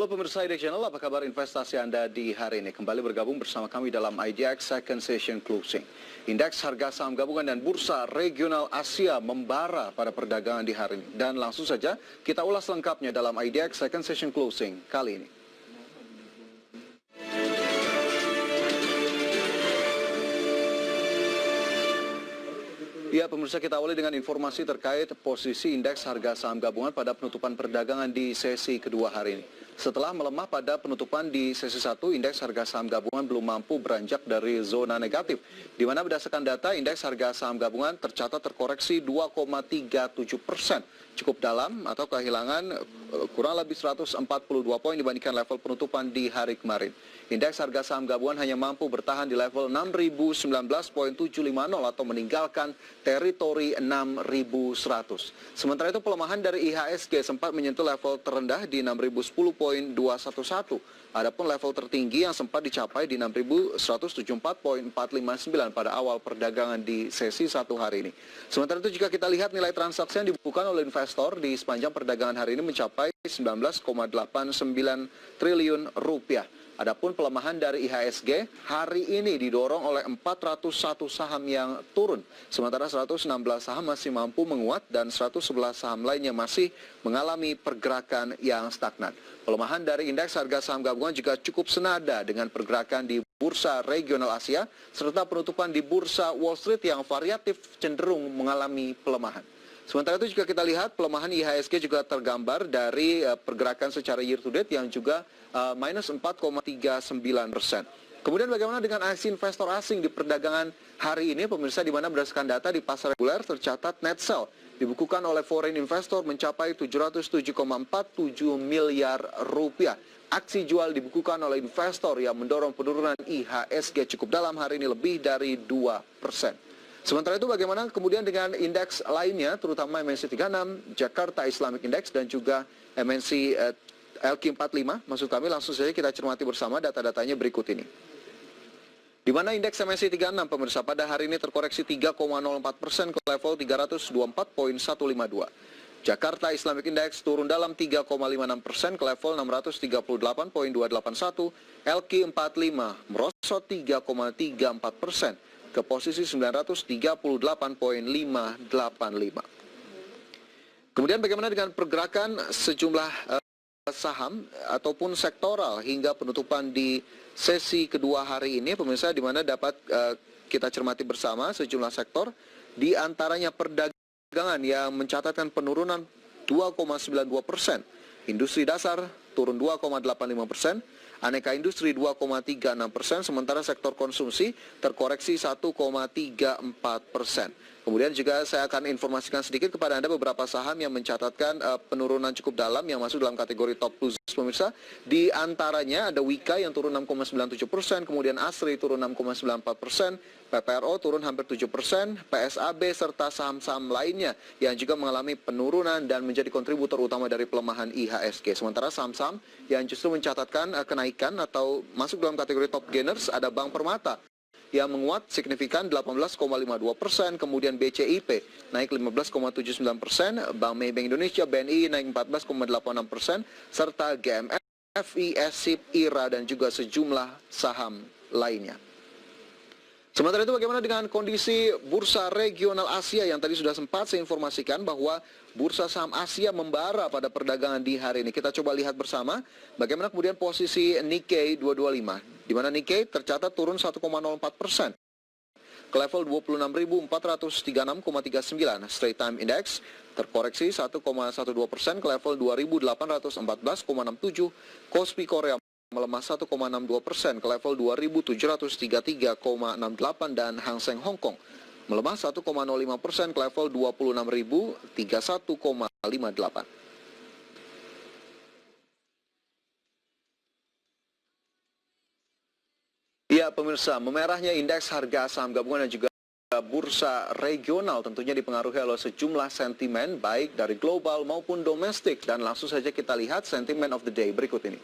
Halo pemirsa IDX Channel, apa kabar investasi Anda di hari ini? Kembali bergabung bersama kami dalam IDX Second Session Closing. Indeks harga saham gabungan dan bursa regional Asia membara pada perdagangan di hari ini. Dan langsung saja kita ulas lengkapnya dalam IDX Second Session Closing kali ini. Ya, pemirsa, kita awali dengan informasi terkait posisi indeks harga saham gabungan pada penutupan perdagangan di sesi kedua hari ini. Setelah melemah pada penutupan di sesi 1, indeks harga saham gabungan belum mampu beranjak dari zona negatif, di mana berdasarkan data indeks harga saham gabungan tercatat terkoreksi 2,37%, cukup dalam atau kehilangan kurang lebih 142 poin dibandingkan level penutupan di hari kemarin. Indeks harga saham gabungan hanya mampu bertahan di level 6.019.750 atau meninggalkan teritori 6.100. Sementara itu pelemahan dari IHSG sempat menyentuh level terendah di 6.010.211. Adapun level tertinggi yang sempat dicapai di 6.174.459 pada awal perdagangan di sesi 1 hari ini. Sementara itu jika kita lihat nilai transaksi yang dibukukan oleh investor di sepanjang perdagangan hari ini mencapai 19,89 triliun rupiah. Adapun pelemahan dari IHSG hari ini didorong oleh 401 saham yang turun, sementara 116 saham masih mampu menguat dan 111 saham lainnya masih mengalami pergerakan yang stagnan. Pelemahan dari indeks harga saham gabungan juga cukup senada dengan pergerakan di bursa regional Asia, serta penutupan di bursa Wall Street yang variatif cenderung mengalami pelemahan. Sementara itu jika kita lihat pelemahan IHSG juga tergambar dari pergerakan secara year to date yang juga minus 4,39%. Kemudian bagaimana dengan aksi investor asing di perdagangan hari ini, pemirsa, di mana berdasarkan data di pasar reguler tercatat net sell dibukukan oleh foreign investor mencapai 707,47 miliar rupiah. Aksi jual dibukukan oleh investor yang mendorong penurunan IHSG cukup dalam hari ini lebih dari 2%. Sementara itu bagaimana kemudian dengan indeks lainnya, terutama MNC 36, Jakarta Islamic Index, dan juga MNC LQ45, maksud kami. Langsung saja kita cermati bersama data-datanya berikut ini. Di mana indeks MNC 36, pemirsa, pada hari ini terkoreksi 3,04% ke level 324.152. Jakarta Islamic Index turun dalam 3,56% ke level 638.281. LQ45 merosot 3,34%. ke posisi 938.585. Kemudian bagaimana dengan pergerakan sejumlah saham ataupun sektoral hingga penutupan di sesi kedua hari ini, pemirsa, di mana dapat kita cermati bersama sejumlah sektor, di antaranya perdagangan yang mencatatkan penurunan 2,92%, industri dasar turun 2,85%, aneka industri 2,36%, sementara sektor konsumsi terkoreksi 1,34%. Kemudian juga saya akan informasikan sedikit kepada Anda beberapa saham yang mencatatkan penurunan cukup dalam yang masuk dalam kategori top losers, pemirsa. Di antaranya ada Wika yang turun 6,97%, kemudian Asri turun 6,94%, PPRO turun hampir 7%, PSAB serta saham-saham lainnya yang juga mengalami penurunan dan menjadi kontributor utama dari pelemahan IHSG. Sementara saham-saham yang justru mencatatkan kenaikan atau masuk dalam kategori top gainers ada Bank Permata yang menguat signifikan 18,52%, kemudian BCIP naik 15,79%, Bank Maybank Indonesia BNI naik 14,86%, serta GMF, FIS, SIP, IRA dan juga sejumlah saham lainnya. Sementara itu bagaimana dengan kondisi bursa regional Asia yang tadi sudah sempat saya informasikan bahwa bursa saham Asia membara pada perdagangan di hari ini. Kita coba lihat bersama bagaimana kemudian posisi Nikkei 225, di mana Nikkei tercatat turun 1,04% ke level 26.436,39. Straight Time Index terkoreksi 1,12% ke level 2.814,67. Kospi Korea melemah 1,62% ke level 2.733,68 dan Hang Seng Hong Kong melemah 1,05% ke level 26.031,58. Ya pemirsa, memerahnya indeks harga saham gabungan dan juga bursa regional tentunya dipengaruhi oleh sejumlah sentimen baik dari global maupun domestik, dan langsung saja kita lihat sentimen of the day berikut ini.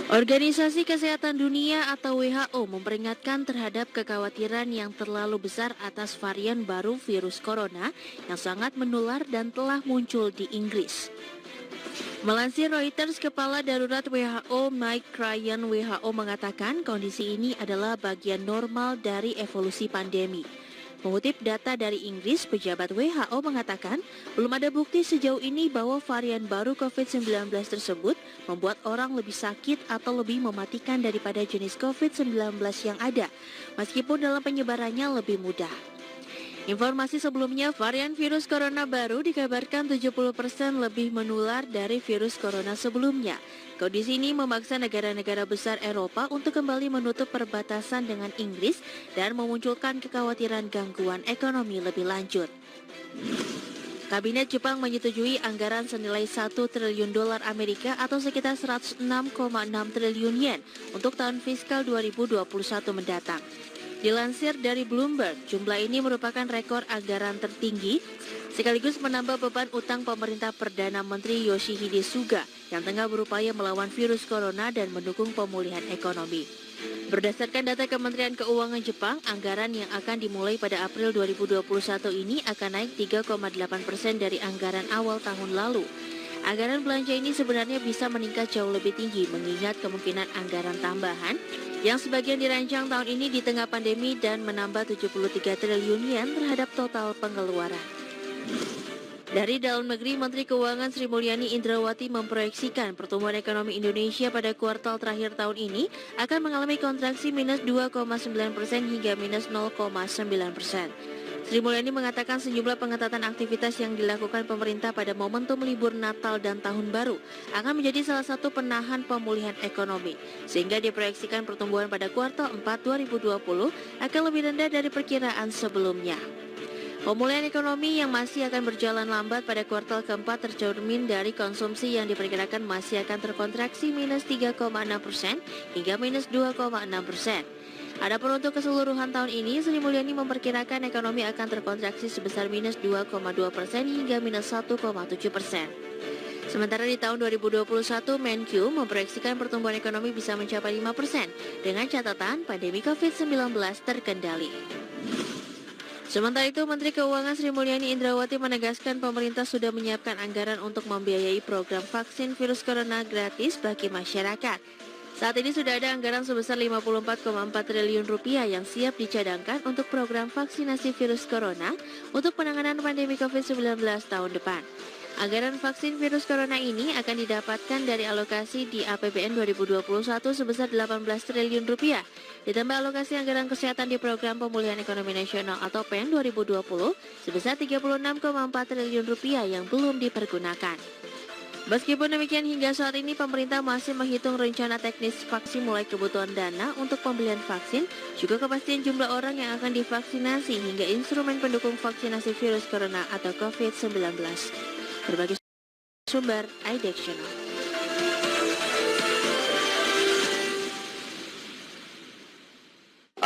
Organisasi Kesehatan Dunia atau WHO memperingatkan terhadap kekhawatiran yang terlalu besar atas varian baru virus corona yang sangat menular dan telah muncul di Inggris. Melansir Reuters, Kepala Darurat WHO Mike Ryan WHO mengatakan kondisi ini adalah bagian normal dari evolusi pandemi. Mengutip data dari Inggris, pejabat WHO mengatakan belum ada bukti sejauh ini bahwa varian baru COVID-19 tersebut membuat orang lebih sakit atau lebih mematikan daripada jenis COVID-19 yang ada, meskipun dalam penyebarannya lebih mudah. Informasi sebelumnya, varian virus corona baru dikabarkan 70% lebih menular dari virus corona sebelumnya. Kondisi ini memaksa negara-negara besar Eropa untuk kembali menutup perbatasan dengan Inggris dan memunculkan kekhawatiran gangguan ekonomi lebih lanjut. Kabinet Jepang menyetujui anggaran senilai 1 triliun dolar Amerika atau sekitar 106,6 triliun yen untuk tahun fiskal 2021 mendatang. Dilansir dari Bloomberg, jumlah ini merupakan rekor anggaran tertinggi sekaligus menambah beban utang pemerintah Perdana Menteri Yoshihide Suga yang tengah berupaya melawan virus corona dan mendukung pemulihan ekonomi. Berdasarkan data Kementerian Keuangan Jepang, anggaran yang akan dimulai pada April 2021 ini akan naik 3,8% dari anggaran awal tahun lalu. Anggaran belanja ini sebenarnya bisa meningkat jauh lebih tinggi mengingat kemungkinan anggaran tambahan yang sebagian dirancang tahun ini di tengah pandemi dan menambah 73 triliun yen terhadap total pengeluaran. Dari dalam negeri, Menteri Keuangan Sri Mulyani Indrawati memproyeksikan pertumbuhan ekonomi Indonesia pada kuartal terakhir tahun ini akan mengalami kontraksi minus 2,9% hingga minus 0,9%. Sri Mulyani mengatakan sejumlah pengetatan aktivitas yang dilakukan pemerintah pada momentum libur Natal dan Tahun Baru akan menjadi salah satu penahan pemulihan ekonomi, sehingga diproyeksikan pertumbuhan pada kuartal 4 2020 akan lebih rendah dari perkiraan sebelumnya. Pemulihan ekonomi yang masih akan berjalan lambat pada kuartal keempat tercermin dari konsumsi yang diperkirakan masih akan terkontraksi minus 3,6% hingga minus 2,6%. Adapun untuk keseluruhan tahun ini, Sri Mulyani memperkirakan ekonomi akan terkontraksi sebesar minus 2,2% hingga minus 1,7%. Sementara di tahun 2021, Menkyu memproyeksikan pertumbuhan ekonomi bisa mencapai 5% dengan catatan pandemi COVID-19 terkendali. Sementara itu, Menteri Keuangan Sri Mulyani Indrawati menegaskan pemerintah sudah menyiapkan anggaran untuk membiayai program vaksin virus corona gratis bagi masyarakat. Saat ini sudah ada anggaran sebesar 54,4 triliun rupiah yang siap dicadangkan untuk program vaksinasi virus corona untuk penanganan pandemi COVID-19 tahun depan. Anggaran vaksin virus corona ini akan didapatkan dari alokasi di APBN 2021 sebesar 18 triliun rupiah, ditambah alokasi anggaran kesehatan di Program Pemulihan Ekonomi Nasional atau PEN 2020 sebesar 36,4 triliun rupiah yang belum dipergunakan. Meskipun demikian, hingga saat ini pemerintah masih menghitung rencana teknis vaksin mulai kebutuhan dana untuk pembelian vaksin, juga kepastian jumlah orang yang akan divaksinasi hingga instrumen pendukung vaksinasi virus corona atau COVID-19. Berbagai sumber iDectional.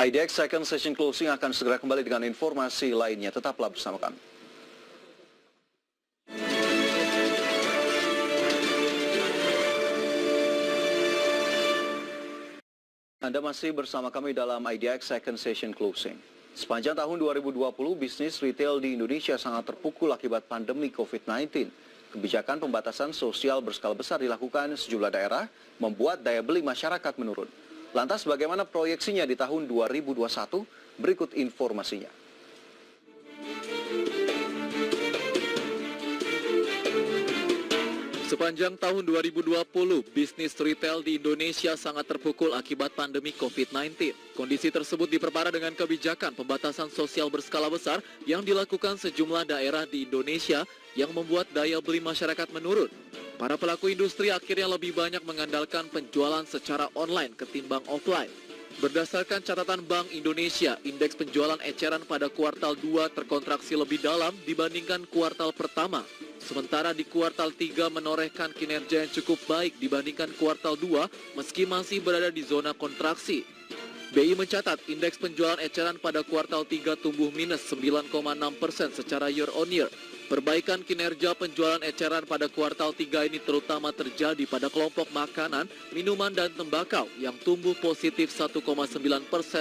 IDX Second Session Closing akan segera kembali dengan informasi lainnya. Tetaplah bersama kami. Anda masih bersama kami dalam IDX Second Session Closing. Sepanjang tahun 2020, bisnis retail di Indonesia sangat terpukul akibat pandemi COVID-19. Kebijakan pembatasan sosial berskala besar dilakukan sejumlah daerah, membuat daya beli masyarakat menurun. Lantas bagaimana proyeksinya di tahun 2021? Berikut informasinya. Sepanjang tahun 2020, bisnis retail di Indonesia sangat terpukul akibat pandemi COVID-19. Kondisi tersebut diperparah dengan kebijakan pembatasan sosial berskala besar yang dilakukan sejumlah daerah di Indonesia yang membuat daya beli masyarakat menurun. Para pelaku industri akhirnya lebih banyak mengandalkan penjualan secara online ketimbang offline. Berdasarkan catatan Bank Indonesia, indeks penjualan eceran pada kuartal 2 terkontraksi lebih dalam dibandingkan kuartal pertama. Sementara di kuartal 3 menorehkan kinerja yang cukup baik dibandingkan kuartal 2 meski masih berada di zona kontraksi. BI mencatat indeks penjualan eceran pada kuartal 3 tumbuh minus 9,6% secara year on year. Perbaikan kinerja penjualan eceran pada kuartal 3 ini terutama terjadi pada kelompok makanan, minuman, dan tembakau yang tumbuh positif 1,9%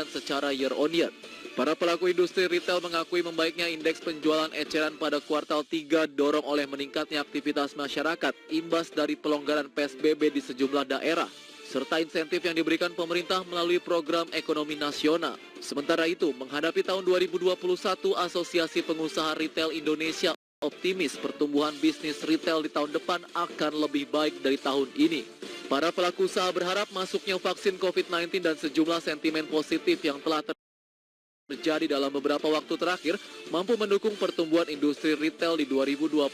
secara year on year. Para pelaku industri retail mengakui membaiknya indeks penjualan eceran pada kuartal 3 dorong oleh meningkatnya aktivitas masyarakat imbas dari pelonggaran PSBB di sejumlah daerah, serta insentif yang diberikan pemerintah melalui program ekonomi nasional. Sementara itu, menghadapi tahun 2021, Asosiasi Pengusaha Retail Indonesia optimis pertumbuhan bisnis retail di tahun depan akan lebih baik dari tahun ini. Para pelaku usaha berharap masuknya vaksin COVID-19 dan sejumlah sentimen positif yang telah terjadi dalam beberapa waktu terakhir mampu mendukung pertumbuhan industri retail di 2021.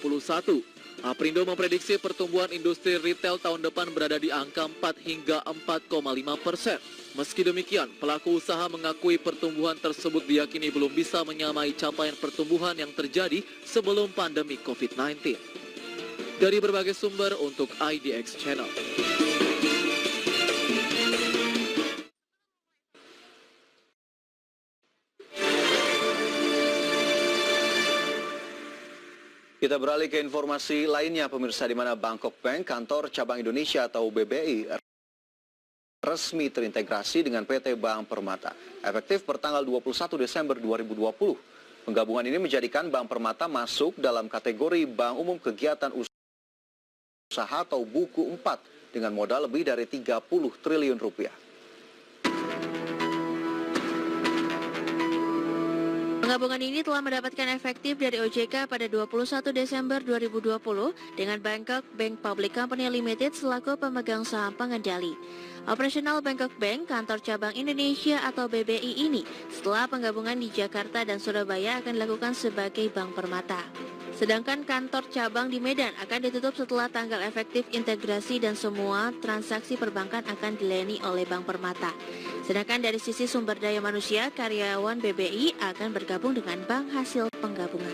Aprindo memprediksi pertumbuhan industri retail tahun depan berada di angka 4 hingga 4,5%. Meski demikian, pelaku usaha mengakui pertumbuhan tersebut diyakini belum bisa menyamai capaian pertumbuhan yang terjadi sebelum pandemi COVID-19. Dari berbagai sumber untuk IDX Channel. Kita beralih ke informasi lainnya, pemirsa, di mana Bangkok Bank, kantor cabang Indonesia atau BBI, resmi terintegrasi dengan PT Bank Permata. Efektif pertanggal 21 Desember 2020. Penggabungan ini menjadikan Bank Permata masuk dalam kategori Bank Umum Kegiatan Usaha atau Buku 4 dengan modal lebih dari 30 triliun rupiah. Penggabungan ini telah mendapatkan efektif dari OJK pada 21 Desember 2020 dengan Bangkok Bank Public Company Limited selaku pemegang saham pengendali. Operasional Bangkok Bank, kantor cabang Indonesia atau BBI ini setelah penggabungan di Jakarta dan Surabaya akan dilakukan sebagai Bank Permata. Sedangkan kantor cabang di Medan akan ditutup setelah tanggal efektif integrasi dan semua transaksi perbankan akan dilayani oleh Bank Permata. Sedangkan dari sisi sumber daya manusia, karyawan BBI akan bergabung dengan bank hasil penggabungan.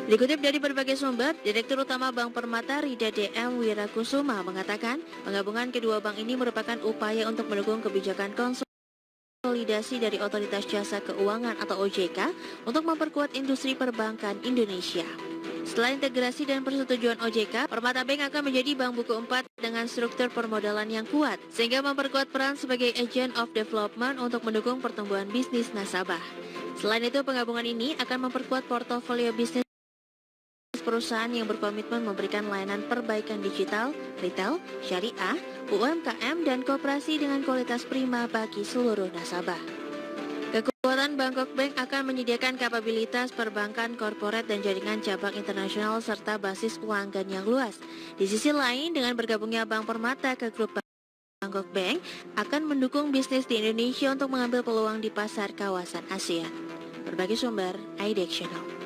Dikutip dari berbagai sumber, Direktur Utama Bank Permata Rida DM Wirakusuma mengatakan penggabungan kedua bank ini merupakan upaya untuk mendukung kebijakan konsolidasi dari Otoritas Jasa Keuangan atau OJK untuk memperkuat industri perbankan Indonesia. Setelah integrasi dan persetujuan OJK, Permata Bank akan menjadi bank buku 4 dengan struktur permodalan yang kuat, sehingga memperkuat peran sebagai agent of development untuk mendukung pertumbuhan bisnis nasabah. Selain itu, penggabungan ini akan memperkuat portofolio bisnis perusahaan yang berkomitmen memberikan layanan perbaikan digital, retail, syariah, UMKM, dan koperasi dengan kualitas prima bagi seluruh nasabah. Kekuatan Bangkok Bank akan menyediakan kapabilitas perbankan korporat dan jaringan cabang internasional serta basis pelanggan yang luas. Di sisi lain, dengan bergabungnya Bank Permata ke grup Bangkok Bank akan mendukung bisnis di Indonesia untuk mengambil peluang di pasar kawasan ASEAN. Berbagai sumber, IDX Channel.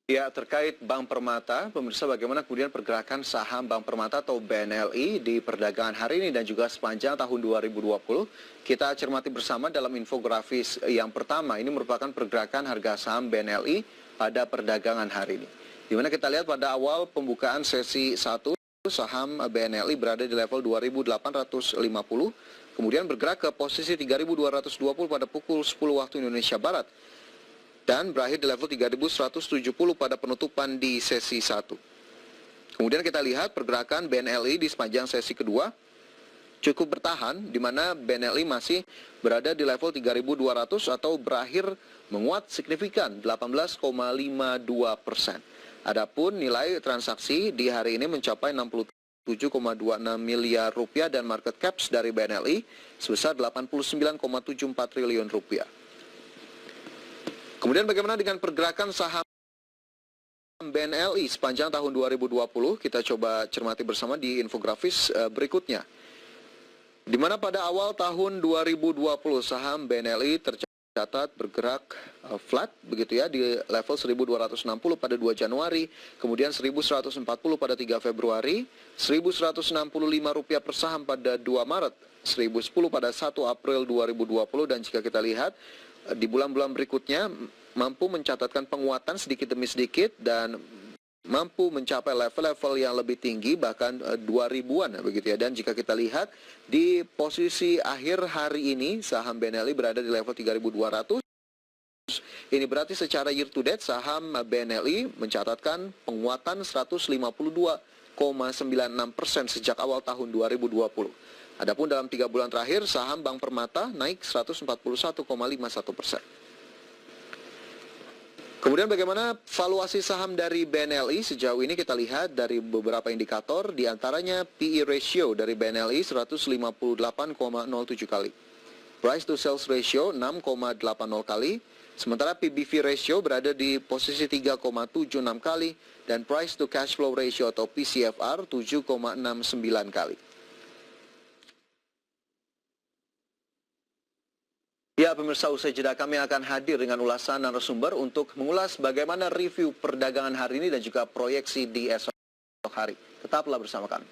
Ya, terkait Bank Permata, pemirsa, bagaimana kemudian pergerakan saham Bank Permata atau BNLI di perdagangan hari ini dan juga sepanjang tahun 2020. Kita cermati bersama dalam infografis yang pertama. Ini merupakan pergerakan harga saham BNLI pada perdagangan hari ini. Di mana kita lihat pada awal pembukaan sesi 1, saham BNLI berada di level 2.850, kemudian bergerak ke posisi 3.220 pada pukul 10 waktu Indonesia Barat. Dan berakhir di level 3.170 pada penutupan di sesi 1. Kemudian kita lihat pergerakan BNLI di sepanjang sesi kedua cukup bertahan, di mana BNLI masih berada di level 3.200 atau berakhir menguat signifikan 18,52%. Adapun nilai transaksi di hari ini mencapai 67,26 miliar rupiah dan market caps dari BNLI sebesar 89,74 triliun rupiah. Kemudian bagaimana dengan pergerakan saham BNLI sepanjang tahun 2020? Kita coba cermati bersama di infografis berikutnya. Di mana pada awal tahun 2020 saham BNLI tercatat bergerak flat begitu ya di level 1260 pada 2 Januari, kemudian 1140 pada 3 Februari, 1165 rupiah per saham pada 2 Maret, 1010 pada 1 April 2020 dan jika kita lihat di bulan-bulan berikutnya mampu mencatatkan penguatan sedikit demi sedikit dan mampu mencapai level-level yang lebih tinggi bahkan 2000-an begitu ya. Dan jika kita lihat di posisi akhir hari ini saham BNLI berada di level 3200 Ini berarti secara year to date saham BNLI mencatatkan penguatan 152,96% sejak awal tahun 2020. Adapun dalam 3 bulan terakhir, saham Bank Permata naik 141,51%. Kemudian bagaimana valuasi saham dari BNLI? Sejauh ini kita lihat dari beberapa indikator, diantaranya PE ratio dari BNLI 158,07 kali. Price to sales ratio 6,80 kali, sementara PBV ratio berada di posisi 3,76 kali, dan price to cash flow ratio atau PCFR 7,69 kali. Ya, pemirsa, usai jeda kami akan hadir dengan ulasan narasumber untuk mengulas bagaimana review perdagangan hari ini dan juga proyeksi di esok hari. Tetaplah bersama kami.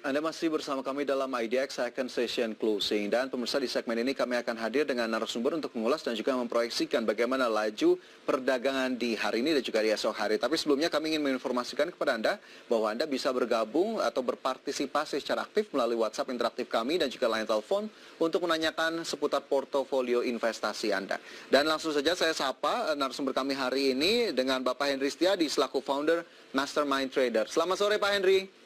Anda masih bersama kami dalam IDX Second Session Closing, dan pemirsa, di segmen ini kami akan hadir dengan narasumber untuk mengulas dan juga memproyeksikan bagaimana laju perdagangan di hari ini dan juga di esok hari. Tapi sebelumnya kami ingin menginformasikan kepada Anda bahwa Anda bisa bergabung atau berpartisipasi secara aktif melalui WhatsApp interaktif kami dan juga line telepon untuk menanyakan seputar portofolio investasi Anda. Dan langsung saja saya sapa narasumber kami hari ini dengan Bapak Henry Setiadi selaku founder Mastermind Trader. Selamat sore Pak Henry.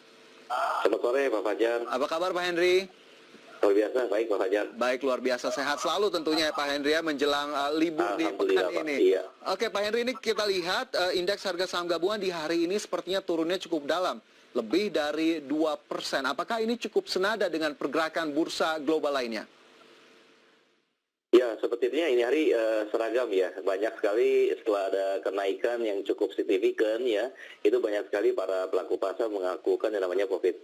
Selamat sore Pak Fajar. Apa kabar Pak Henry? Luar biasa, baik Pak Fajar. Baik, luar biasa, sehat selalu tentunya Pak Henry ya, menjelang libur di pekan Pak. ini. Iya. Oke Pak Henry, ini kita lihat indeks harga saham gabungan di hari ini sepertinya turunnya cukup dalam, lebih dari 2%. Apakah ini cukup senada dengan pergerakan bursa global lainnya? Ya, sepertinya ini hari seragam ya. Banyak sekali setelah ada kenaikan yang cukup signifikan ya, itu banyak sekali para pelaku pasar mengakukan yang namanya profit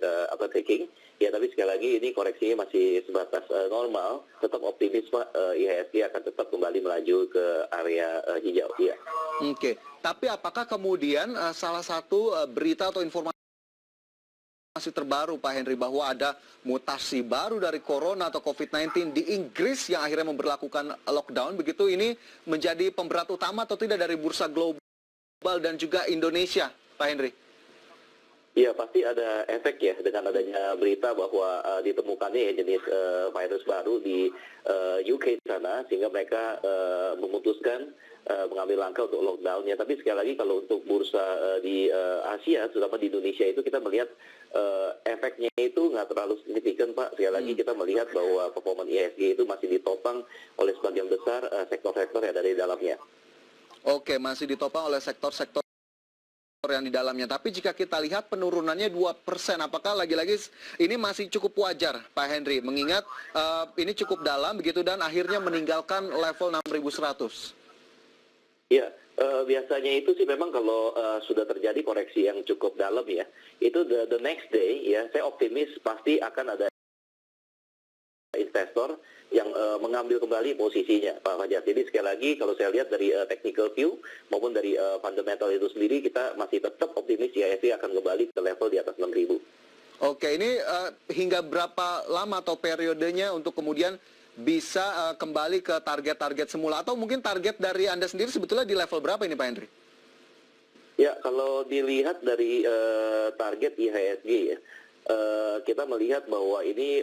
taking. Ya, tapi sekali lagi ini koreksinya masih sebatas normal. Tetap optimis Pak, IHSG akan tetap kembali melaju ke area hijau. Ya. Oke, tapi apakah kemudian salah satu berita atau informasi masih terbaru Pak Henry bahwa ada mutasi baru dari corona atau COVID-19 di Inggris yang akhirnya memberlakukan lockdown, begitu ini menjadi pemberat utama atau tidak dari bursa global dan juga Indonesia, Pak Henry? Iya, pasti ada efek ya dengan adanya berita bahwa ditemukannya ya jenis virus baru di UK sana, sehingga mereka memutuskan mengambil langkah untuk lockdown ya. Tapi sekali lagi kalau untuk bursa di Asia, terutama di Indonesia itu kita melihat efeknya itu nggak terlalu signifikan Pak. Sekali lagi kita melihat bahwa performa IHSG itu masih ditopang oleh sebagian besar sektor-sektor yang ada di dalamnya. Oke, masih ditopang oleh sektor-sektor yang di dalamnya. Tapi jika kita lihat penurunannya 2%, apakah lagi-lagi ini masih cukup wajar Pak Henry? Mengingat ini cukup dalam begitu dan akhirnya meninggalkan level 6.100. Ya, biasanya itu sih memang kalau sudah terjadi koreksi yang cukup dalam ya, itu the next day ya, saya optimis pasti akan ada investor yang mengambil kembali posisinya Pak Fajar. Jadi sekali lagi kalau saya lihat dari technical view maupun dari fundamental itu sendiri, kita masih tetap optimis IHSG akan kembali ke level di atas 6.000. Oke, ini hingga berapa lama atau periodenya untuk kemudian bisa kembali ke target-target semula, atau mungkin target dari Anda sendiri sebetulnya di level berapa ini Pak Henry? Ya, kalau dilihat dari target IHSG ya, kita melihat bahwa ini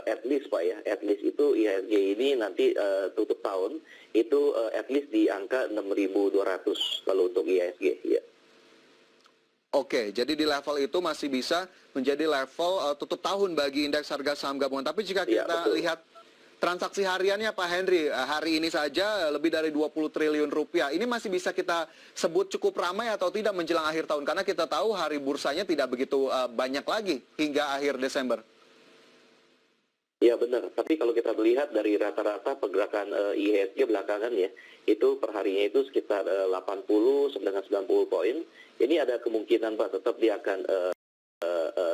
at least Pak ya, at least itu IHSG ini nanti tutup tahun itu at least di angka 6.200 kalau untuk IHSG ya. Oke, jadi di level itu masih bisa menjadi level tutup tahun bagi indeks harga saham gabungan. Tapi jika kita lihat transaksi hariannya Pak Henry, hari ini saja lebih dari 20 triliun rupiah. Ini masih bisa kita sebut cukup ramai atau tidak menjelang akhir tahun? Karena kita tahu hari bursanya tidak begitu banyak lagi hingga akhir Desember. Ya benar, tapi kalau kita melihat dari rata-rata pergerakan IHSG belakangan ya, itu perharinya itu sekitar 80 sampai dengan 90 poin. Ini ada kemungkinan Pak tetap dia akan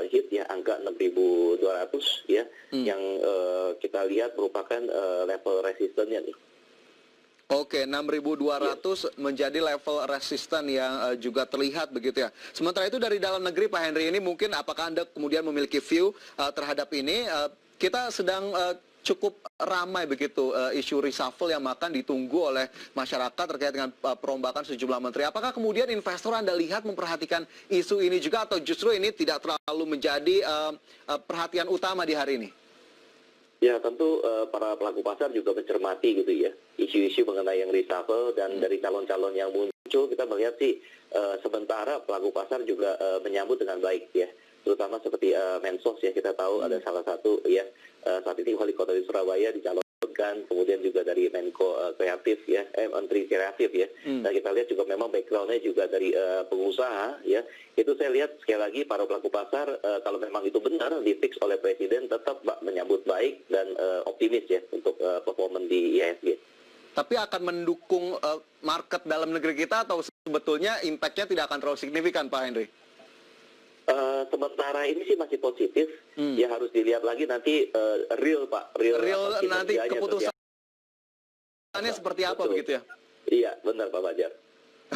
hit ya angka 6.200 ya, yang kita lihat merupakan level resistennya nih. Oke, 6.200 menjadi level resisten yang juga terlihat begitu ya. Sementara itu dari dalam negeri Pak Henry, ini mungkin apakah Anda kemudian memiliki view terhadap ini? Kita sedang cukup ramai begitu isu reshuffle yang akan ditunggu oleh masyarakat terkait dengan perombakan sejumlah menteri. Apakah kemudian investor Anda lihat memperhatikan isu ini juga, atau justru ini tidak terlalu menjadi perhatian utama di hari ini? Ya, tentu para pelaku pasar juga mencermati gitu ya, isu-isu mengenai yang reshuffle dan dari calon-calon yang muncul kita melihat sih sementara pelaku pasar juga menyambut dengan baik ya, terutama seperti Mensos ya, kita tahu ada salah satu ya saat ini wali kota di Surabaya dicalonkan, kemudian juga dari Menko Kreatif ya, Menteri Kreatif ya. Dan kita lihat juga memang background-nya juga dari pengusaha ya. Itu saya lihat sekali lagi para pelaku pasar kalau memang itu benar difix oleh Presiden tetap menyambut baik dan optimis ya untuk performa di IHSG. Tapi akan mendukung market dalam negeri kita atau sebetulnya impact-nya tidak akan terlalu signifikan, Pak Henry? Sementara ini sih masih positif, ya harus dilihat lagi nanti real Pak, Real nanti kinerjanya keputusannya seperti apa betul. Begitu ya? Iya, benar Pak Fajar.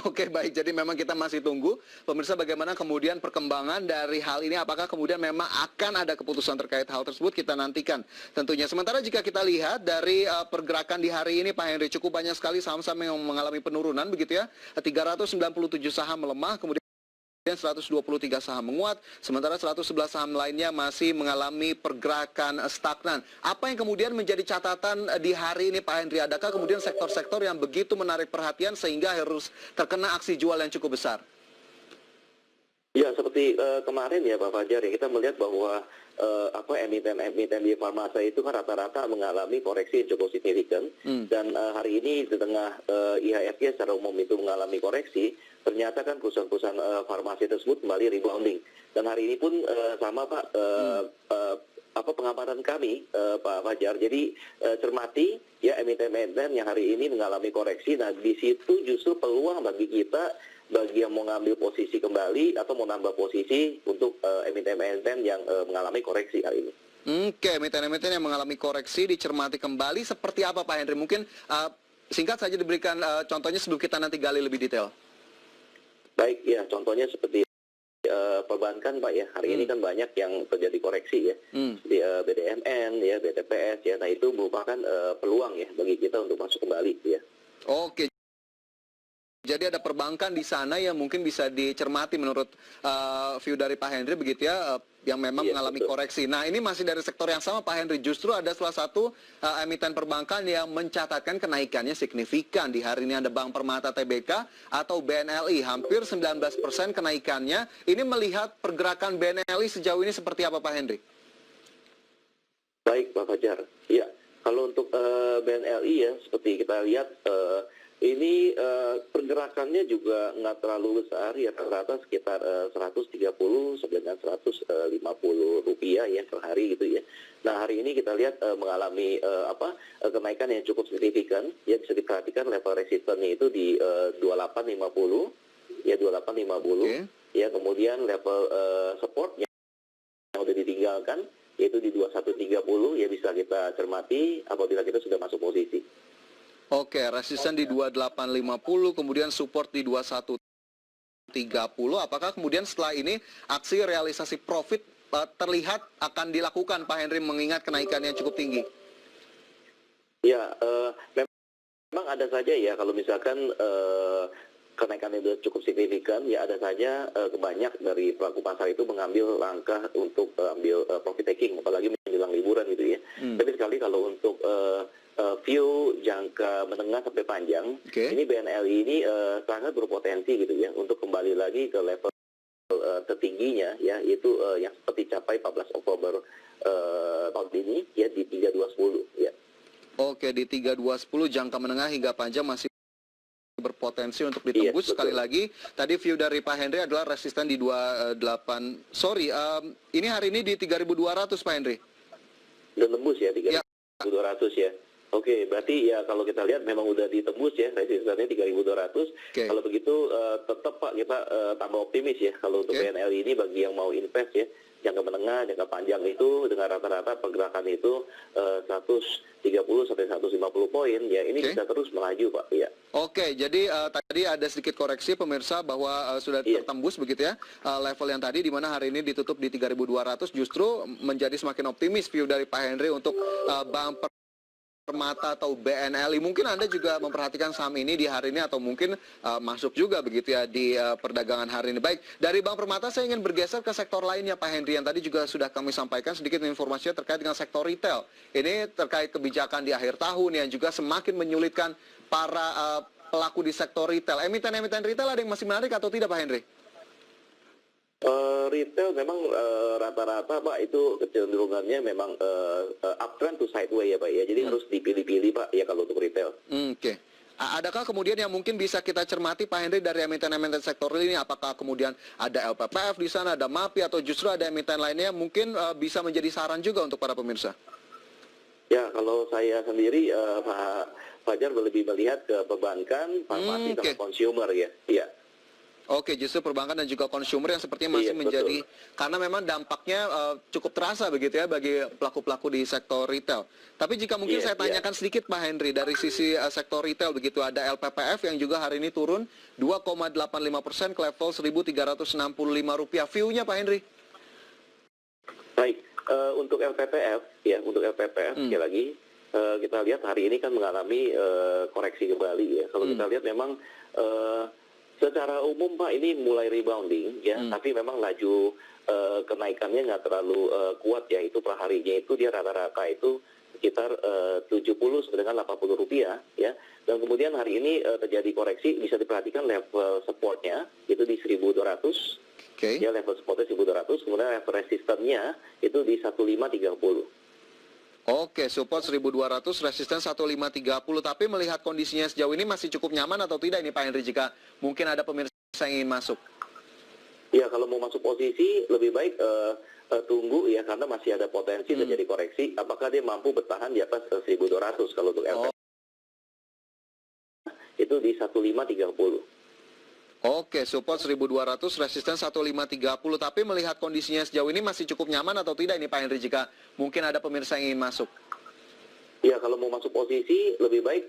Oke, baik. Jadi memang kita masih tunggu. Pemirsa, bagaimana kemudian perkembangan dari hal ini? Apakah kemudian memang akan ada keputusan terkait hal tersebut? Kita nantikan tentunya. Sementara jika kita lihat dari pergerakan di hari ini, Pak Henry, cukup banyak sekali saham-saham yang mengalami penurunan, begitu ya. 397 saham melemah, kemudian 123 saham menguat, sementara 111 saham lainnya masih mengalami pergerakan stagnan. Apa yang kemudian menjadi catatan di hari ini, Pak Henry? Adakah kemudian sektor-sektor yang begitu menarik perhatian sehingga harus terkena aksi jual yang cukup besar? Ya, seperti kemarin ya Pak Fajar ya, kita melihat bahwa emiten di farmasa itu kan rata-rata mengalami koreksi yang cukup signifikan. Dan hari ini di tengah IHSG secara umum itu mengalami koreksi, ternyata kan perusahaan-perusahaan farmasi tersebut kembali rebounding. Dan hari ini pun sama Pak, pengamatan kami Pak Fajar. Jadi cermati ya emiten-emiten yang hari ini mengalami koreksi. Nah, di situ justru peluang bagi kita, bagi yang mau ngambil posisi kembali atau mau nambah posisi untuk emiten-emiten yang mengalami koreksi hari ini. Oke, emiten-emiten yang mengalami koreksi dicermati kembali seperti apa, Pak Henry? Mungkin singkat saja diberikan contohnya sebelum kita nanti gali lebih detail. Baik, ya contohnya seperti perbankan Pak ya, hari ini kan banyak yang terjadi koreksi ya, di BDMN ya, BTPS ya, nah itu merupakan peluang ya bagi kita untuk masuk kembali ya. Oke. Jadi ada perbankan di sana yang mungkin bisa dicermati menurut view dari Pak Henry begitu ya, yang memang mengalami koreksi. Nah, ini masih dari sektor yang sama Pak Henry. Justru ada salah satu emiten perbankan yang mencatatkan kenaikannya signifikan. Di hari ini ada Bank Permata Tbk atau BNLI, hampir 19% kenaikannya. Ini melihat pergerakan BNLI sejauh ini seperti apa Pak Henry? Baik Pak Fajar, ya kalau untuk BNLI ya seperti kita lihat ini pergerakannya juga nggak terlalu besar ya, rata-rata sekitar 130 sampai dengan 150 rupiah ya per hari gitu ya. Nah hari ini kita lihat mengalami kenaikan yang cukup signifikan ya, bisa diperhatikan level resistennya itu di 2850 ya, 2850 ya, kemudian level supportnya yang udah ditinggalkan yaitu di 2130 ya, bisa kita cermati apabila kita sudah masuk posisi. Oke, resisten di 2850, kemudian support di 2130. Apakah kemudian setelah ini aksi realisasi profit terlihat akan dilakukan Pak Henry mengingat kenaikannya cukup tinggi? Ya, memang ada saja ya kalau misalkan kenaikannya sudah cukup signifikan, ya ada saja banyak dari pelaku pasar itu mengambil langkah untuk ambil profit taking, apalagi menjelang liburan gitu ya. Tapi sekali kalau untuk view jangka menengah sampai panjang, ini BNLI ini sangat berpotensi gitu ya untuk kembali lagi ke level tertingginya ya, itu yang seperti capai 14 Oktober tahun ini ya di 3210 ya. Oke, di 3210 jangka menengah hingga panjang masih berpotensi untuk ditembus. Sekali lagi tadi view dari Pak Henry adalah resisten di 28. Sorry, ini hari ini di 3.200 Pak Henry. Udah tembus ya 3.200 ya. Oke, berarti ya kalau kita lihat memang udah ditembus ya resistennya 3.200. Kalau begitu tetap Pak kita tambah optimis ya kalau untuk BNLI ini bagi yang mau invest ya, jangka menengah, jangka panjang itu dengan rata-rata pergerakan itu 130 sampai 150 poin ya, ini bisa terus melaju Pak ya. Oke, jadi tadi ada sedikit koreksi pemirsa bahwa sudah tertembus begitu ya level yang tadi di mana hari ini ditutup di 3.200, justru menjadi semakin optimis view dari Pak Henry untuk Bank Permata atau BNLI, mungkin Anda juga memperhatikan saham ini di hari ini atau mungkin masuk juga begitu ya di perdagangan hari ini. Baik, dari Bank Permata saya ingin bergeser ke sektor lainnya Pak Henry, yang tadi juga sudah kami sampaikan sedikit informasinya terkait dengan sektor retail. Ini terkait kebijakan di akhir tahun yang juga semakin menyulitkan para pelaku di sektor retail. Emiten-emiten retail ada yang masih menarik atau tidak Pak Henry? Retail memang rata-rata Pak itu kecenderungannya memang uptrend to sideways ya Pak ya. Jadi harus dipilih-pilih Pak ya kalau untuk retail. Oke. Adakah kemudian yang mungkin bisa kita cermati Pak Henry dari emiten-emiten sektor ini? Apakah kemudian ada LPPF di sana, ada MAPI atau justru ada emiten lainnya yang mungkin bisa menjadi saran juga untuk para pemirsa? Ya kalau saya sendiri Pak Fajar lebih melihat ke perbankan, farmasi sama consumer ya. Iya. Oke, justru perbankan dan juga consumer yang sepertinya masih menjadi, karena memang dampaknya cukup terasa begitu ya bagi pelaku-pelaku di sektor retail. Tapi jika mungkin saya tanyakan sedikit Pak Henry, dari sisi sektor retail begitu, ada LPPF yang juga hari ini turun 2,85% ke level Rp1.365. View-nya Pak Henry? Baik, untuk LPPF ya, untuk LPPF sekali lagi kita lihat hari ini kan mengalami koreksi kembali ya. Kalau kita lihat memang secara umum Pak ini mulai rebounding ya, tapi memang laju kenaikannya nggak terlalu kuat ya, itu per harinya itu dia rata-rata itu sekitar 70 sampai dengan 80 rupiah ya, dan kemudian hari ini terjadi koreksi, bisa diperhatikan level supportnya itu di 1200, ya level supportnya 1200, kemudian level resistannya itu di 1530. Oke, support 1200, resisten 1530. Tapi melihat kondisinya sejauh ini masih cukup nyaman atau tidak ini Pak Henry jika mungkin ada pemirsa yang ingin masuk? Ya, kalau mau masuk posisi lebih baik tunggu ya, karena masih ada potensi terjadi koreksi. Apakah dia mampu bertahan di atas 1200 kalau untuk LP? Itu di 1530. Oke, support 1200, resisten 1530. Tapi melihat kondisinya sejauh ini masih cukup nyaman atau tidak ini Pak Henry jika mungkin ada pemirsa yang ingin masuk? Ya, kalau mau masuk posisi lebih baik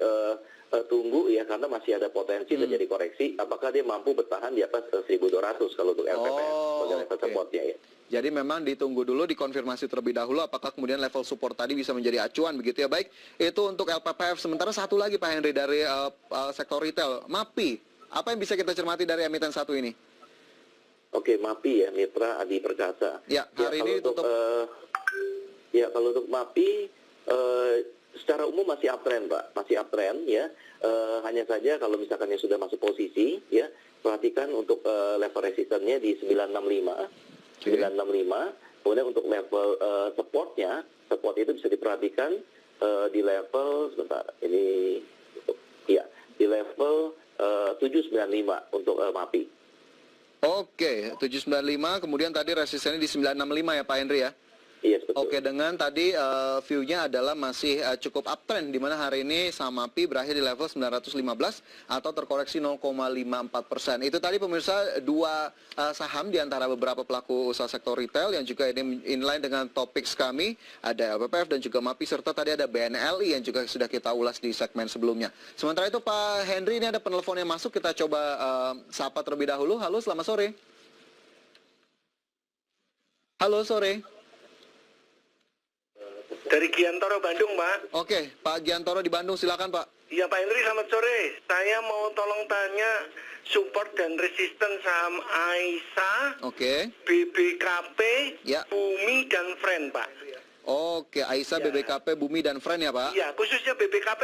tunggu ya, karena masih ada potensi terjadi koreksi. Apakah dia mampu bertahan di atas 1200 kalau untuk LPPF sebagai level supportnya ya. Jadi memang ditunggu dulu, dikonfirmasi terlebih dahulu apakah kemudian level support tadi bisa menjadi acuan begitu ya. Baik, itu untuk LPPF. Sementara satu lagi Pak Henry dari sektor retail, MAPI. Apa yang bisa kita cermati dari emiten satu ini? Oke, MAPI ya, Mitra Adi Perkasa. Ya, hari ini untuk kalau untuk MAPI secara umum masih uptrend Pak, masih uptrend ya. Hanya saja kalau misalkan yang sudah masuk posisi ya, perhatikan untuk level resistannya di 965, 965. Kemudian untuk level support itu bisa diperhatikan di level di level 795 untuk MAPI. Oke, 795, kemudian tadi resistennya di 965 ya Pak Henry ya? Iya, betul. Oke, dengan tadi view-nya adalah masih cukup uptrend, di mana hari ini saham MAPI berakhir di level 915 atau terkoreksi 0,54%. Itu tadi pemirsa dua saham di antara beberapa pelaku usaha sektor retail yang juga ini inline dengan topik kami, ada LPPF dan juga MAPI, serta tadi ada BNLI yang juga sudah kita ulas di segmen sebelumnya. Sementara itu Pak Henry, ini ada penelpon yang masuk, kita coba sapa terlebih dahulu. Halo, selamat sore. Halo, sore. Dari Giantoro, Bandung, Pak. Oke, Pak Giantoro di Bandung, silakan Pak. Iya, Pak Henry, selamat sore. Saya mau tolong tanya support dan resisten saham AISA, BBKP, Bumi, dan Friend, Pak. Oke, AISA, BBKP, Bumi, dan Friend ya Pak? Iya, khususnya BBKP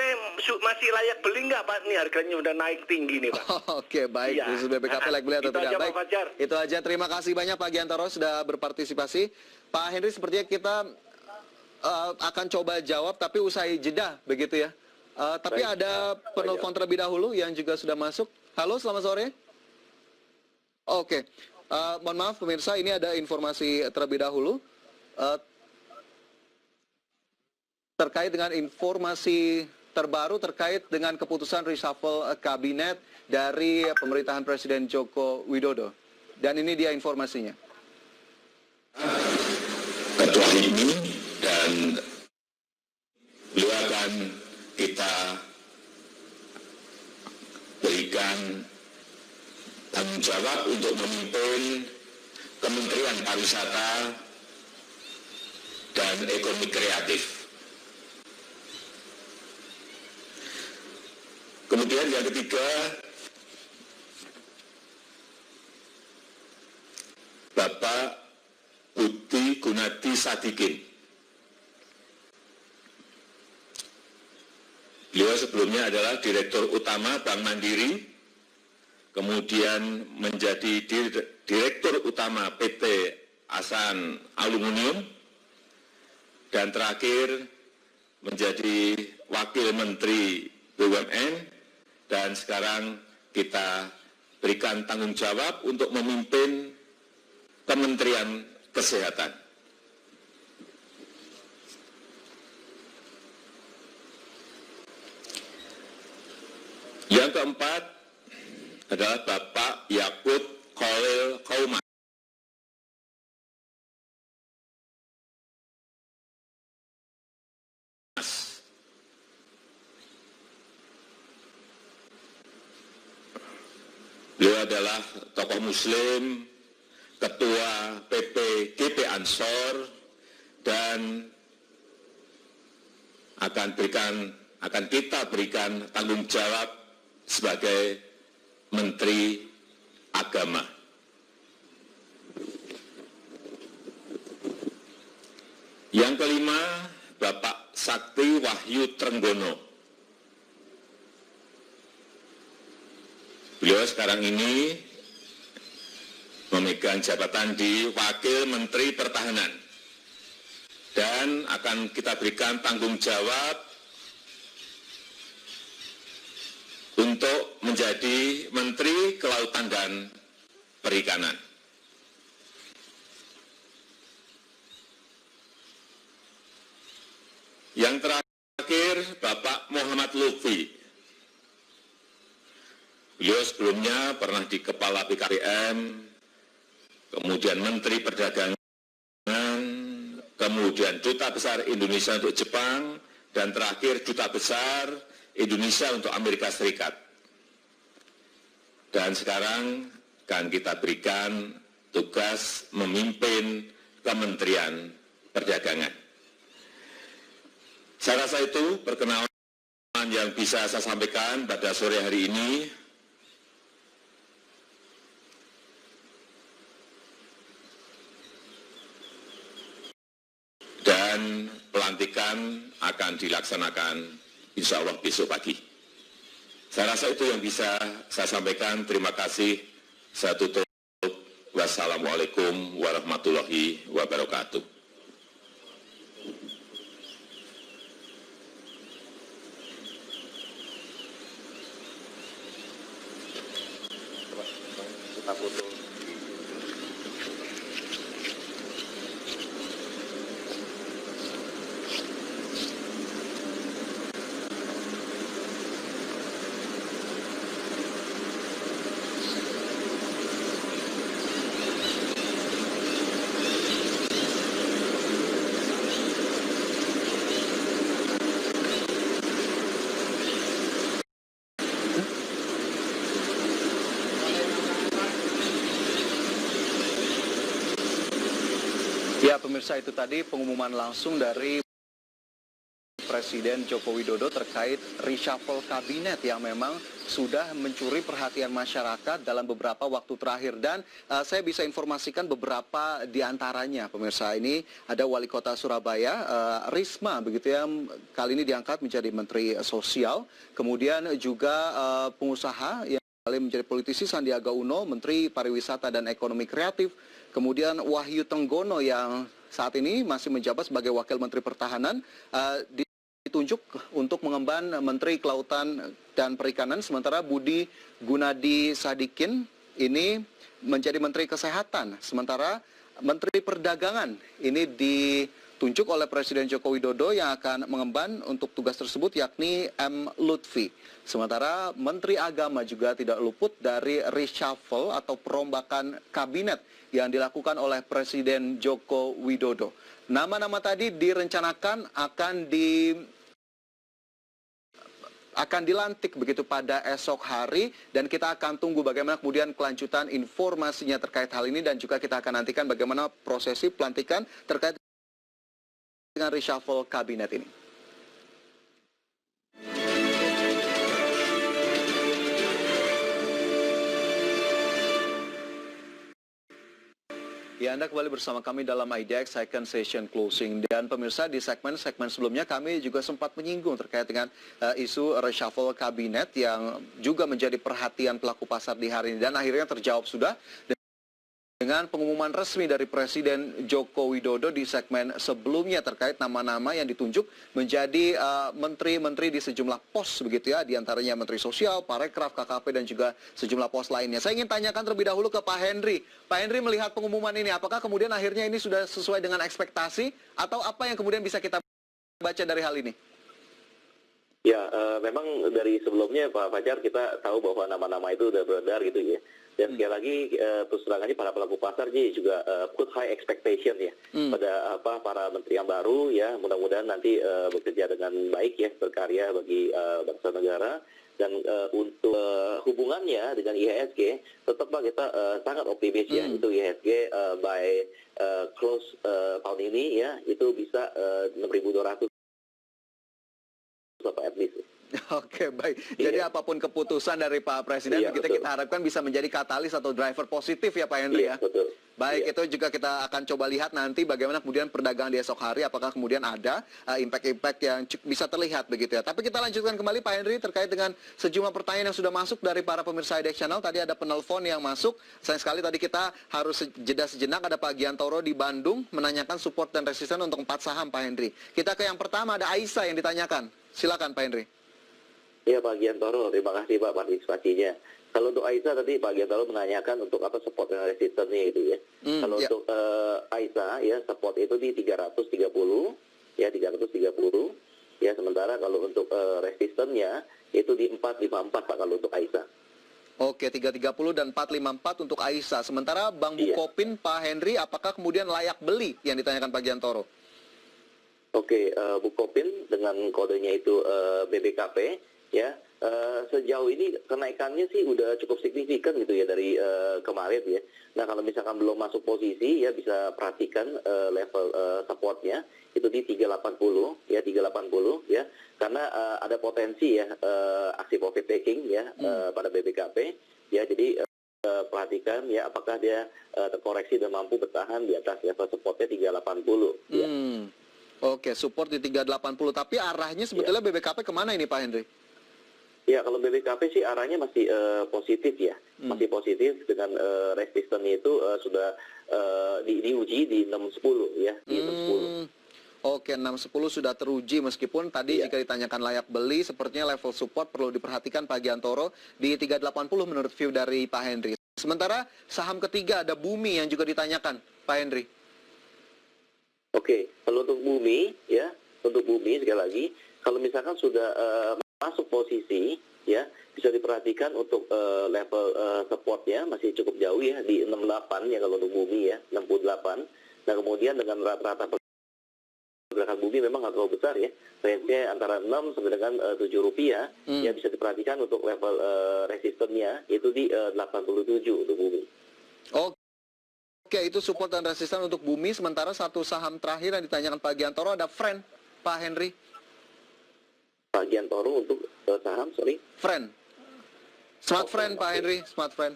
masih layak beli nggak Pak? Ini harganya udah naik tinggi nih Pak. Oke, baik. Ya. Khusus BBKP layak beli atau tidak? Baik. Itu aja, terima kasih banyak Pak Giantoro sudah berpartisipasi. Pak Henry, sepertinya kita akan coba jawab tapi usai jeda begitu ya. Tapi ada penelpon terlebih dahulu yang juga sudah masuk. Halo, selamat sore. Oke, mohon maaf pemirsa, ini ada informasi terlebih dahulu terkait dengan informasi terbaru terkait dengan keputusan reshuffle kabinet dari pemerintahan Presiden Joko Widodo. Dan ini dia informasinya. Ketua HIPMI dan beliau akan kita berikan tanggung jawab untuk memimpin Kementerian Pariwisata dan Ekonomi Kreatif. Kemudian yang ketiga, Bapak Budi Gunadi Sadikin. Beliau sebelumnya adalah Direktur Utama Bank Mandiri, kemudian menjadi Direktur Utama PT Asan Aluminium, dan terakhir menjadi Wakil Menteri BUMN, dan sekarang kita berikan tanggung jawab untuk memimpin Kementerian Kesehatan. Yang keempat adalah Bapak Yakut Khalil Kaumas. Beliau adalah tokoh Muslim, Ketua PPGP Ansor, dan akan kita berikan tanggung jawab sebagai Menteri Agama. Yang kelima, Bapak Sakti Wahyu Trenggono. Beliau sekarang ini memegang jabatan di Wakil Menteri Pertahanan dan akan kita berikan tanggung jawab untuk menjadi Menteri Kelautan dan Perikanan. Yang terakhir, Bapak Muhammad Lutfi. Beliau sebelumnya pernah di Kepala BKPM, kemudian Menteri Perdagangan, kemudian Duta Besar Indonesia untuk Jepang, dan terakhir Duta Besar Indonesia untuk Amerika Serikat. Dan sekarang akan kita berikan tugas memimpin Kementerian Perdagangan. Saya rasa itu perkenalan yang bisa saya sampaikan pada sore hari ini. Dan pelantikan akan dilaksanakan insya Allah besok pagi. Saya rasa itu yang bisa saya sampaikan. Terima kasih. Saya tutup. Wassalamualaikum warahmatullahi wabarakatuh. Kita foto. Ya, pemirsa, itu tadi pengumuman langsung dari Presiden Joko Widodo terkait reshuffle kabinet yang memang sudah mencuri perhatian masyarakat dalam beberapa waktu terakhir. Dan saya bisa informasikan beberapa di antaranya, pemirsa. Ini ada Wali Kota Surabaya, Risma, begitu ya, kali ini diangkat menjadi Menteri Sosial. Kemudian juga pengusaha yang kali menjadi politisi, Sandiaga Uno, Menteri Pariwisata dan Ekonomi Kreatif. Kemudian Wahyu Trenggono yang saat ini masih menjabat sebagai Wakil Menteri Pertahanan ditunjuk untuk mengemban Menteri Kelautan dan Perikanan, sementara Budi Gunadi Sadikin ini menjadi Menteri Kesehatan, sementara Menteri Perdagangan ini ditunjuk oleh Presiden Joko Widodo yang akan mengemban untuk tugas tersebut yakni M. Lutfi. Sementara Menteri Agama juga tidak luput dari reshuffle atau perombakan kabinet yang dilakukan oleh Presiden Joko Widodo. Nama-nama tadi direncanakan akan dilantik begitu pada esok hari, dan kita akan tunggu bagaimana kemudian kelanjutan informasinya terkait hal ini, dan juga kita akan nantikan bagaimana prosesi pelantikan terkait dengan reshuffle kabinet ini. Ya, Anda kembali bersama kami dalam IDX Second Session Closing. Dan pemirsa, di segmen sebelumnya kami juga sempat menyinggung terkait dengan isu reshuffle kabinet yang juga menjadi perhatian pelaku pasar di hari ini. Dan akhirnya terjawab sudah dengan pengumuman resmi dari Presiden Joko Widodo di segmen sebelumnya terkait nama-nama yang ditunjuk menjadi menteri-menteri di sejumlah pos begitu ya, diantaranya Menteri Sosial, Parekraf, KKP dan juga sejumlah pos lainnya. Saya ingin tanyakan terlebih dahulu ke Pak Henry. Pak Henry melihat pengumuman ini, apakah kemudian akhirnya ini sudah sesuai dengan ekspektasi atau apa yang kemudian bisa kita baca dari hal ini? Ya, memang dari sebelumnya Pak Fajar kita tahu bahwa nama-nama itu sudah beredar gitu ya. Dan sekali lagi terus terang aja para pelaku pasar juga put high expectation ya pada para menteri yang baru ya, mudah-mudahan nanti bekerja dengan baik ya, berkarya bagi bangsa negara. Dan untuk hubungannya dengan IHSG tetap kita sangat optimis ya, itu IHSG by close tahun ini ya itu bisa 6.200 at least. Oke, baik. Jadi apapun keputusan dari Pak Presiden, kita harapkan bisa menjadi katalis atau driver positif ya Pak Henry ya. Betul. Baik, itu juga kita akan coba lihat nanti bagaimana kemudian perdagangan di esok hari, apakah kemudian ada impact-impact yang bisa terlihat begitu ya. Tapi kita lanjutkan kembali Pak Henry terkait dengan sejumlah pertanyaan yang sudah masuk dari para pemirsa IDX Channel. Tadi ada penelpon yang masuk. Sayang sekali tadi kita harus jeda sejenak, ada Pak Giantoro di Bandung menanyakan support dan resisten untuk 4 saham Pak Henry. Kita ke yang pertama, ada Aisyah yang ditanyakan. Silakan Pak Henry. Ya Pak Giantoro, terima kasih Pak partisipasinya. Kalau untuk Aisyah tadi Pak Giantoro menanyakan untuk apa support dan resistennya itu ya. Kalau untuk Aisyah ya support itu di 330 ya 330 ya, sementara kalau untuk resistennya itu di 454 Pak kalau untuk Aisyah. Oke, 330 dan 454 untuk Aisyah. Sementara Bang Bukopin Pak Henry, apakah kemudian layak beli yang ditanyakan Pak Giantoro? Oke, Bukopin dengan kodenya itu BBKP ya, sejauh ini kenaikannya sih udah cukup signifikan gitu ya dari kemarin ya. Nah kalau misalkan belum masuk posisi ya bisa perhatikan level supportnya itu di 380 ya, 380 ya, karena ada potensi ya aksi profit taking ya pada BBKP ya. Jadi perhatikan ya apakah dia terkoreksi dan mampu bertahan di atas level supportnya 380 ya. Oke, support di 380, tapi arahnya sebetulnya BBKP kemana ini Pak Henry? Ya, kalau BBKP sih arahnya masih positif ya, masih positif dengan resistennya itu sudah diuji di 610 ya, di 610. Oke, 610 sudah teruji meskipun tadi jika ditanyakan layak beli, sepertinya level support perlu diperhatikan Pak Giantoro di 380 menurut view dari Pak Henry. Sementara saham ketiga ada Bumi yang juga ditanyakan Pak Henry. Oke, kalau untuk Bumi ya, untuk Bumi sekali lagi, kalau misalkan sudah masuk posisi ya, bisa diperhatikan untuk level supportnya masih cukup jauh ya di 68 ya kalau untuk Bumi ya, 68. Nah kemudian dengan rata-rata pergerakan Bumi memang nggak terlalu besar ya, range-nya antara 6 sampai dengan 7 rupiah ya, bisa diperhatikan untuk level resistennya itu di 87 untuk Bumi. Oke, itu support dan resisten untuk Bumi. Sementara satu saham terakhir yang ditanyakan Pak Giantoro ada Friend, Pak Henry. Pak Giantoro untuk saham, sorry. Friend. Smart Friend, Pak Henry, Smart Friend.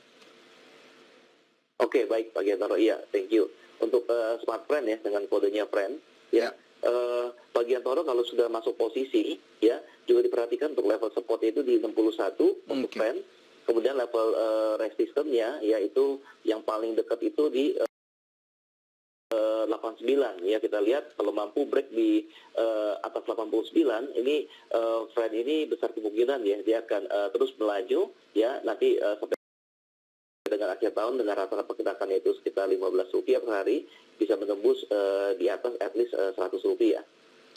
Oke, baik Pak Giantoro, iya, thank you. Untuk Smart Friend ya, dengan kodenya Friend, ya. Pak Giantoro kalau sudah masuk posisi, ya, juga diperhatikan untuk level support itu di 61 untuk Friend. Kemudian level resistennya, yaitu yang paling dekat itu di 89 ya, kita lihat kalau mampu break di atas 89 ini Fred ini besar kemungkinan ya dia akan terus melaju ya, nanti sampai dengan akhir tahun dengan rata-rata pergerakannya itu sekitar 15 rupiah per hari, bisa menembus di atas at least 100 rupiah.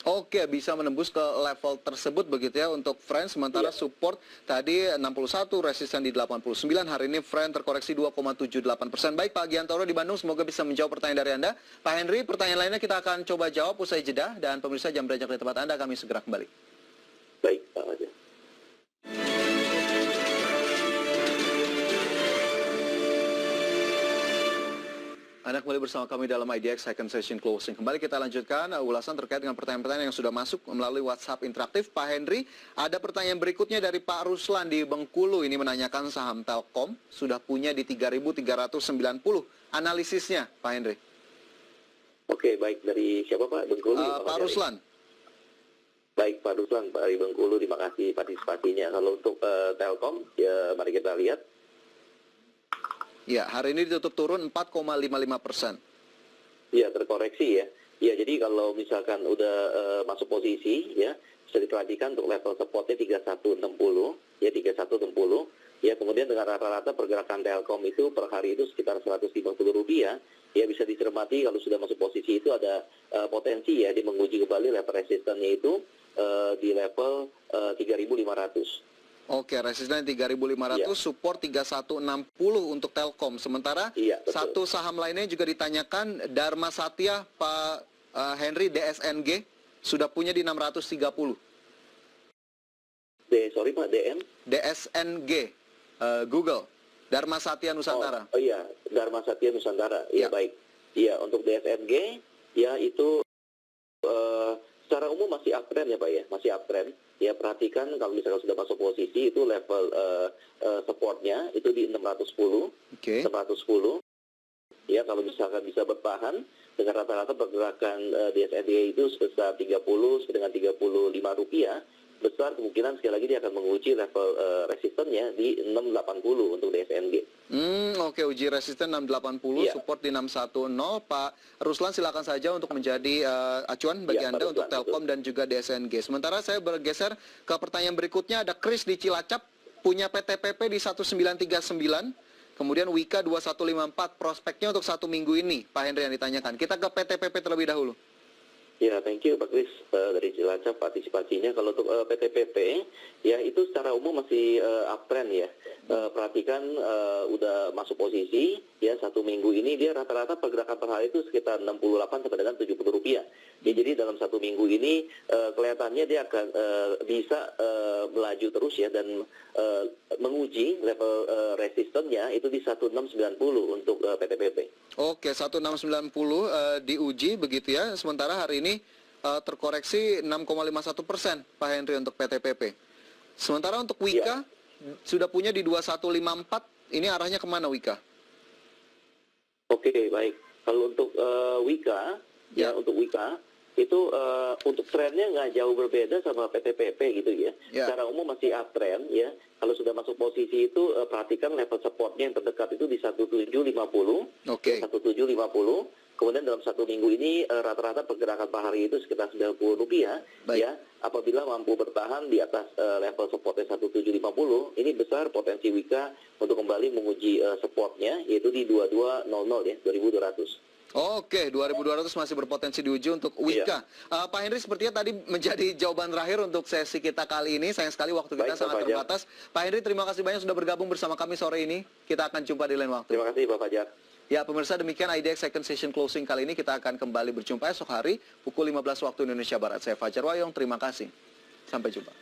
Oke, bisa menembus ke level tersebut begitu ya untuk Friend. Sementara support tadi 61, resisten di 89. Hari ini Friend terkoreksi 2,78%. Baik Pak Giantoro di Bandung, semoga bisa menjawab pertanyaan dari Anda. Pak Henry, pertanyaan lainnya kita akan coba jawab usai jeda. Dan pemirsa, jam beranjak di tempat Anda, kami segera kembali. Baik, Pak Fajar. Anda kembali bersama kami dalam IDX Second Session Closing. Kembali kita lanjutkan ulasan terkait dengan pertanyaan-pertanyaan yang sudah masuk melalui WhatsApp interaktif. Pak Henry, ada pertanyaan berikutnya dari Pak Ruslan di Bengkulu. Ini menanyakan saham Telkom sudah punya di 3.390. Analisisnya, Pak Henry. Oke, baik. Dari siapa Pak? Bengkulu? Pak Ruslan. Baik, Pak Ruslan, Pak dari Bengkulu, terima kasih partisipasinya. Kalau untuk Telkom, ya mari kita lihat. Ya, hari ini ditutup turun 4,55%. Ya, terkoreksi ya. Ya, jadi kalau misalkan udah masuk posisi, ya, bisa diperhatikan untuk level supportnya 3160, ya 3160. Ya, kemudian dengan rata-rata pergerakan Telkom itu per hari itu sekitar Rp150. Ya, bisa dicermati kalau sudah masuk posisi itu ada potensi ya, dia menguji kembali level resistannya itu di level 3.500. Oke, resisten 3.500, support 3160 untuk Telkom. Sementara satu saham lainnya juga ditanyakan, Dharma Satya, Pak Henry, DSNG, sudah punya di 630. Sorry Pak, DSNG, Google, Dharma Satya Nusantara. Oh iya, Dharma Satya Nusantara, ya baik. Iya, untuk DSNG, ya itu secara umum masih uptrend ya Pak ya, masih uptrend. Ya perhatikan kalau misalkan sudah masuk posisi itu level supportnya itu di 610, 610. Ya kalau misalkan bisa bertahan dengan rata-rata pergerakan DSND itu sebesar 30 dengan Rp35, besar kemungkinan sekali lagi dia akan menguji level resistennya di 680 untuk DSNG. Oke, uji resisten 680, support di 610. Pak Ruslan silakan saja untuk menjadi acuan bagi Anda untuk Telkom dan juga DSNG. Sementara saya bergeser ke pertanyaan berikutnya, ada Chris di Cilacap, punya PTPP di 1939, kemudian Wika 2154, prospeknya untuk 1 minggu ini, Pak Henry yang ditanyakan. Kita ke PTPP terlebih dahulu. Ya, thank you Pak Kris dari Cilacap partisipasinya. Kalau untuk PTPP, ya itu secara umum masih uptrend ya. Perhatikan udah masuk posisi, ya 1 minggu ini dia rata-rata pergerakan per hari itu sekitar 68 sampai dengan Rp70. Ya, jadi dalam 1 minggu ini kelihatannya dia akan bisa melaju terus ya dan menguji level resistennya itu di 1690 untuk PTPP. Oke, 1690 diuji begitu ya. Sementara hari ini terkoreksi 6,51% Pak Henry untuk PTPP. Sementara untuk Wika sudah punya di 2154. Ini arahnya kemana Wika? Oke, baik. Kalau untuk Wika, ya untuk Wika itu untuk trennya nggak jauh berbeda sama PTPP gitu ya. Secara umum masih uptrend ya. Kalau sudah masuk posisi itu perhatikan level supportnya yang terdekat itu di 1750. Oke. 1750. Kemudian dalam 1 minggu ini rata-rata pergerakan per hari itu sekitar Rp90. Ya. Apabila mampu bertahan di atas level supportnya 1750, ini besar potensi Wika untuk kembali menguji supportnya yaitu di 2200 ya, 2200. Oke, 2200 masih berpotensi diuji untuk Wika. Pak Henry, sepertinya tadi menjadi jawaban terakhir untuk sesi kita kali ini. Sayang sekali waktu kita sangat terbatas. Pak Henry, terima kasih banyak sudah bergabung bersama kami sore ini. Kita akan jumpa di lain waktu. Terima kasih Pak Fajar. Ya, pemirsa, demikian IDX Second Session Closing kali ini. Kita akan kembali berjumpa esok hari pukul 15 waktu Indonesia Barat. Saya Fajar Wayong, terima kasih. Sampai jumpa.